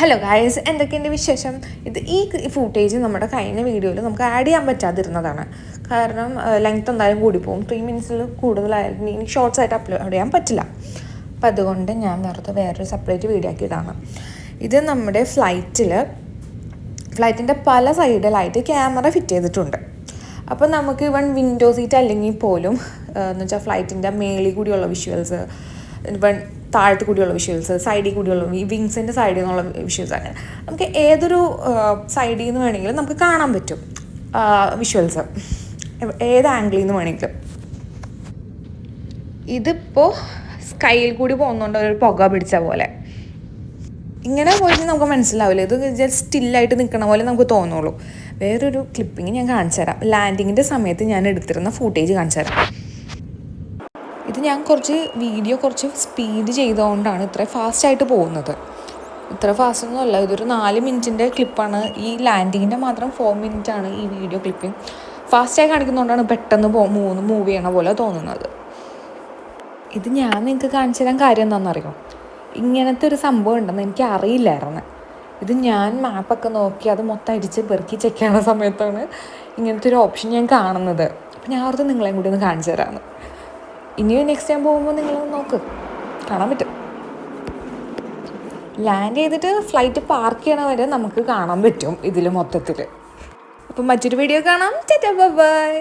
Hello guys, എന്തൊക്കെയുണ്ട് വിശേഷം? ഈ ഫൂട്ടേജ് നമ്മുടെ കഴിഞ്ഞ വീഡിയോയിൽ നമുക്ക് ആഡ് ചെയ്യാൻ പറ്റാതിരുന്നതാണ്. കാരണം ലെങ്ത് എന്തായാലും കൂടിപ്പോവും. 3 മിനിറ്റ്സിൽ കൂടുതലായാലും ഇനി ഷോർട്സ് ആയിട്ട് അപ്ലോഡ് ചെയ്യാൻ പറ്റില്ല. അപ്പം അതുകൊണ്ട് ഞാൻ വേറൊരു സെപ്പറേറ്റ് വീഡിയോ ആക്കിയതാണ്. ഇത് നമ്മുടെ ഫ്ലൈറ്റിൻ്റെ പല സൈഡിലായിട്ട് ക്യാമറ ഫിറ്റ് ചെയ്തിട്ടുണ്ട്. അപ്പോൾ നമുക്ക് വിൻഡോ സീറ്റ് അല്ലെങ്കിൽ പോലും എന്ന് വെച്ചാൽ ഫ്ലൈറ്റിൻ്റെ മേളിൽ കൂടിയുള്ള വിഷ്വൽസ്, താഴത്ത് കൂടിയുള്ള വിഷ്വൽസ്, സൈഡിൽ കൂടിയുള്ള വിങ്സിൻ്റെ സൈഡിൽ നിന്നുള്ള വിഷ്വൽസ്, അങ്ങനെ നമുക്ക് ഏതൊരു സൈഡിൽ നിന്ന് വേണമെങ്കിലും നമുക്ക് കാണാൻ പറ്റും വിഷ്വൽസ്, ഏത് ആംഗിളിൽ നിന്ന് വേണമെങ്കിലും. ഇതിപ്പോൾ സ്കൈയിൽ കൂടി പോകുന്നുണ്ട്, ഒരു പുക പിടിച്ച പോലെ. ഇങ്ങനെ പോയിട്ട് നമുക്ക് മനസ്സിലാവില്ല, ഇത് ജസ്റ്റ് സ്റ്റില്ലായിട്ട് നിൽക്കണ പോലെ നമുക്ക് തോന്നുള്ളൂ. വേറൊരു ക്ലിപ്പിങ് ഞാൻ കാണിച്ചു തരാം. ലാൻഡിങ്ങിൻ്റെ സമയത്ത് ഞാൻ എടുത്തിരുന്ന ഫൂട്ടേജ് കാണിച്ചു തരാം. ഇത് ഞാൻ കുറച്ച് സ്പീഡ് ചെയ്തുകൊണ്ടാണ് ഇത്ര ഫാസ്റ്റായിട്ട് പോകുന്നത്. ഇത്ര ഫാസ്റ്റൊന്നും അല്ല, ഇതൊരു 4 മിനിറ്റിൻ്റെ ക്ലിപ്പാണ്. ഈ ലാൻഡിങ്ങിൻ്റെ മാത്രം 4 മിനിറ്റാണ് ഈ വീഡിയോ ക്ലിപ്പിങ്. ഫാസ്റ്റായി കാണിക്കുന്നതുകൊണ്ടാണ് പെട്ടെന്ന് മൂവ് ചെയ്യണ പോലെ തോന്നുന്നത്. ഇത് ഞാൻ നിങ്ങൾക്ക് കാണിച്ചു തരാൻ കാര്യം എന്താണെന്നറിയോ? ഇങ്ങനത്തെ ഒരു സംഭവം ഉണ്ടെന്ന് എനിക്ക് അറിയില്ലായിരുന്നു. ഇത് ഞാൻ മാപ്പൊക്കെ നോക്കി അത് മൊത്തം അടിച്ച് പെറുക്കി ചെക്ക് ചെയ്യണ സമയത്താണ് ഇങ്ങനത്തെ ഒരു ഓപ്ഷൻ ഞാൻ കാണുന്നത്. അപ്പം ഞാൻ ഓർത്ത് നിങ്ങളെയും കൂടി ഒന്ന് കാണിച്ചു തരാമെന്ന്. ഇനിയും നെക്സ്റ്റ് ടൈം പോകുമ്പോൾ നിങ്ങൾ നോക്ക്, കാണാൻ പറ്റും. ലാൻഡ് ചെയ്തിട്ട് ഫ്ലൈറ്റ് പാർക്ക് ചെയ്യണ വരെ നമുക്ക് കാണാൻ പറ്റും ഇതിൽ മൊത്തത്തിൽ. അപ്പം മറ്റൊരു വീഡിയോ കാണാം. ബൈ.